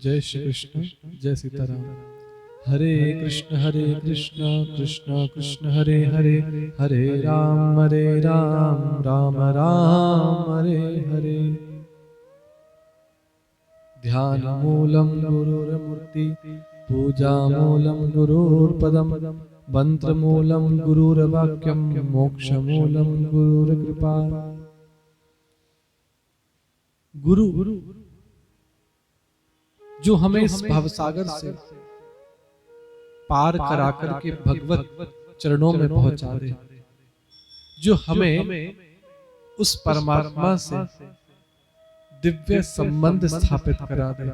जय श्री कृष्ण, जय सीताराम। हरे कृष्ण कृष्ण कृष्ण हरे हरे, हरे राम राम राम हरे हरे। ध्यान मूलम गुरुर्मूर्ति, पूजा मूलम गुरुर्पदम, मंत्र मूलम गुरुर्वाक्यम, मोक्ष मूलम गुरुर्कृपा। गुरु जो हमें इस भवसागर से पार कराकर के भगवत चरणों में पहुंचा दे, जो हमें उस परमात्मा से दिव्य संबंध स्थापित करा दे,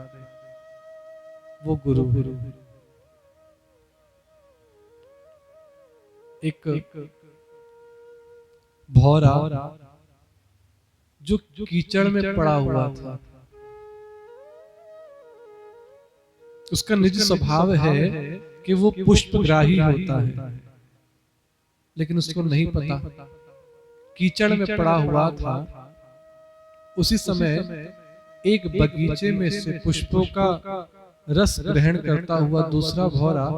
वो गुरु। एक भौरा जो कीचड़ में पड़ा हुआ था, उसका निज स्वभाव है कि वो पुष्पग्राही होता है, लेकिन उसको नहीं पता कीचड़ में पड़ा हुआ था। उसी समय एक बगीचे में से पुष्पों का रस ग्रहण करता हुआ दूसरा भौरा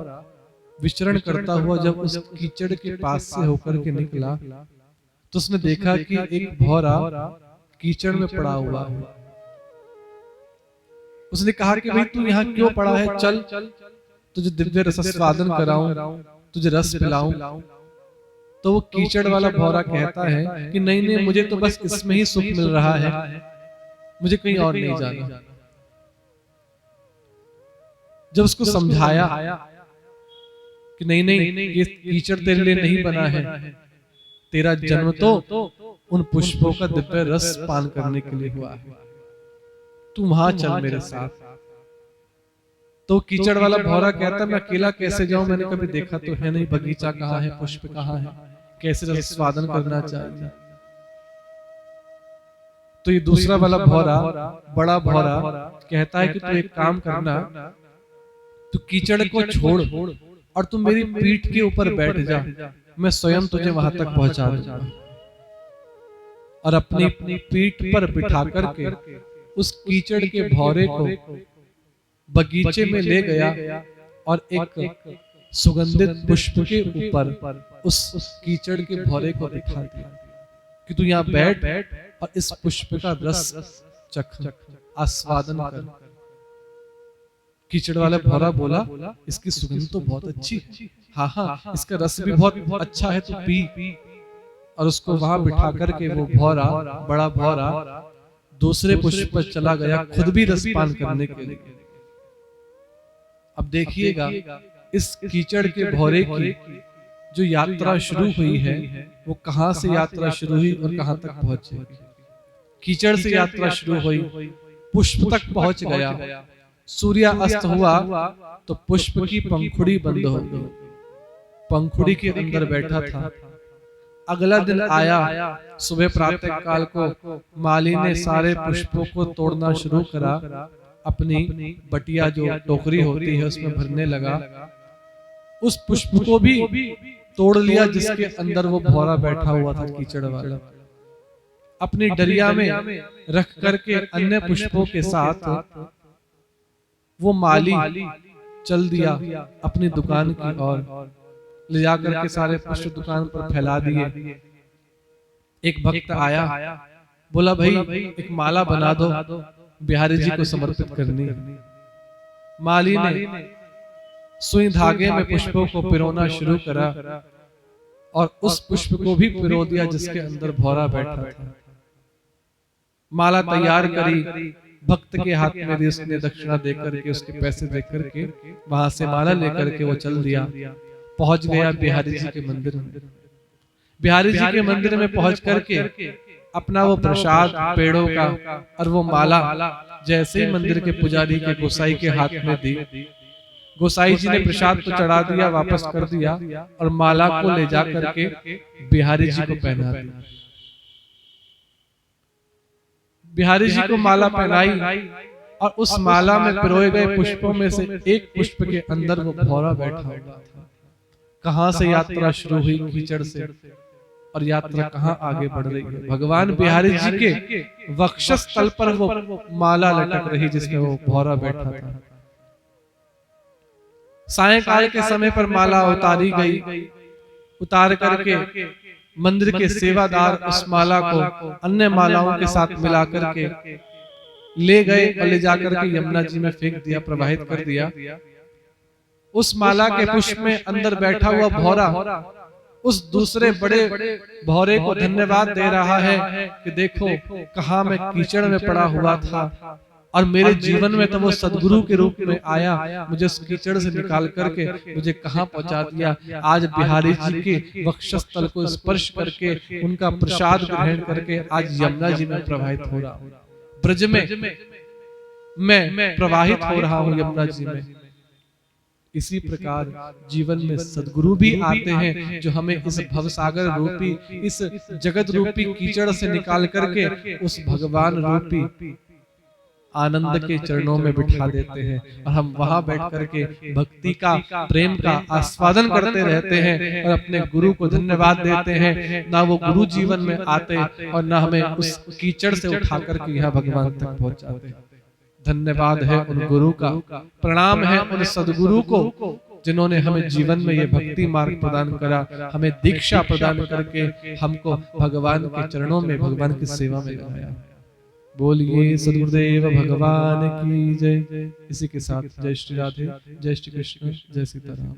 विचरण करता हुआ जब उस कीचड़ के पास से होकर के निकला, तो उसने देखा कि एक भौरा कीचड़ में पड़ा हुआ है। उसने कहा कि भाई तू यहाँ क्यों पड़ा है, चल तुझे दिव्य रसास्वादन कराऊं, तुझे रस पिलाऊं। तो वो कीचड़ वाला भौरा कहता है कि नहीं नहीं, मुझे तो बस इसमें ही सुख मिल रहा है, मुझे कहीं और नहीं जाना। जब उसको समझाया कि नहीं नहीं, ये कीचड़ तेरे लिए नहीं बना है, तेरा जन्म तो उन पुष्पों का दिव्य रस पान करने के लिए हुआ है, तू वहां चल मेरे साथ। तो कीचड़ वाला भौरा कहता मैं अकेला कैसे जाऊं, मैंने कभी देखा तो है नहीं, बगीचा कहाँ है, पुष्प कहाँ है, कैसे रसास्वादन करना चाहिए। तो ये दूसरा वाला भौरा, बड़ा भौरा कहता है कि तू एक काम करना, तू कीचड़ को छोड़ और तू मेरी पीठ के ऊपर बैठ जा, मैं स्वयं तुझे वहां तक पहुंचा दूंगा। और अपनी पीठ पर बिठा करके उस कीचड़ के भौरे को बगीचे में ले गया और एक सुगंधित पुष्प के ऊपर उस कीचड़ के भौरे को बिठा दिया कि तू यहाँ बैठ और इस पुष्प का रस चख, आस्वादन कर। कीचड़ वाला भौरा बोला इसकी सुगंध तो बहुत अच्छी है, हाँ हाँ इसका रस भी बहुत अच्छा है, तू पी। और उसको वहां बिठा करके वो भौरा, बड़ा भौरा दूसरे पुष्प पर चला गया, खुद भी रस पान करने के लिए। अब देखिएगा इस कीचड़ के भौरे की जो यात्रा शुरू हुई है, वो कहां से यात्रा शुरू हुई और कहां तक पहुंचेगी। कीचड़ से यात्रा शुरू हुई, पुष्प तक पहुंच गया, सूर्य अस्त हुआ तो पुष्प की पंखुड़ी बंद हो गई, पंखुड़ी के अंदर बैठा था। अगला दिन आया, सुबह प्रातः काल को माली ने सारे पुष्पों को तोड़ना शुरू करा, अपनी बटिया जो टोकरी होती है उसमें भरने लगा। उस पुष्प को भी तोड़ लिया जिसके अंदर वो भौरा बैठा हुआ था कीचड़ वाला। अपनी डरिया में रख करके अन्य पुष्पों के साथ वो माली चल दिया अपनी दुकान की ओर, ले जाकर के सारे पुष्प दुकान पर फैला दिए। एक भक्त आया, बोला भाई एक माला बना दो, बिहारी जी को समर्पित करनी। माली ने सुई धागे में पुष्पों को पिरोना शुरू करा और उस पुष्प को भी पिरो दिया जिसके अंदर भौरा बैठा था। माला तैयार करी, भक्त के हाथ में दी, उसने दक्षिणा देकर के, उसके पैसे देकर के वहां से माला लेकर के वो चल दिया, पहुंच गया बिहारी जी के मंदिर में। बिहारी जी के मंदिर में पहुंच करके अपना वो प्रसाद पेड़ों का और वो माला जैसे ही मंदिर के पुजारी के गोसाई के हाथ में दी, गोसाई जी ने प्रसाद तो चढ़ा दिया, वापस कर दिया और माला को ले जा करके बिहारी जी को पहना दिया। बिहारी जी को माला पहनाई और उस माला में पिरोए गए पुष्पों में से एक पुष्प के अंदर वो भौरा बैठा हुआ था। कहां से यात्रा शुरू हुई कीचड़ से, और यात्रा कहाँ आगे बढ़ रही है। भगवान बिहारी जी के वक्षस्थल पर वो माला लटक रही जिसमें वो भौरा बैठा था। सायंकाल के समय पर माला उतारी गई, उतार करके मंदिर के सेवादार उस माला को अन्य मालाओं के साथ मिलाकर के ले गए और ले जाकर के यमुना जी में फेंक दिया, प्रवाहित कर दिया। उस माला के पुष्प में अंदर बैठा हुआ भौरा उस दूसरे बड़े भौरे को धन्यवाद दे रहा है कि देखो कहाँ मैं कीचड़ में पड़ा हुआ था और मेरे जीवन में तो वो सदगुरु के रूप में आया, मुझे उस कीचड़ से निकाल करके मुझे कहाँ पहुंचा दिया। आज बिहारी जी के वक्षस्थल को स्पर्श करके उनका प्रसाद ग्रहण करके आज यमुना जी में प्रवाहित हो रहा हूँ, ब्रज में मैं प्रवाहित हो रहा हूँ यमुना जी में। इसी प्रकार जीवन में सद्गुरु भी आते हैं जो हमें इस भवसागर रूपी, इस जगत रूपी कीचड़ से निकाल करके उस भगवान रूपी आनंद के चरणों में बिठा देते हैं और हम वहां बैठ करके भक्ति का, प्रेम का आस्वादन करते रहते हैं और अपने गुरु को धन्यवाद देते हैं। ना वो गुरु जीवन में आते और ना हमें उस कीचड़ से उठा करके यहाँ भगवान तक पहुंचाते। धन्यवाद है उन गुरु का, प्रणाम है उन सदगुरु को जिन्होंने हमें जीवन में ये भक्ति मार्ग प्रदान करा, हमें दीक्षा प्रदान करके हमको भगवान के चरणों में, भगवान की सेवा में लगाया। बोलिए सद्गुरुदेव भगवान की जय। इसी के साथ जय श्री राधे, जय श्री कृष्ण, जय सीताराम।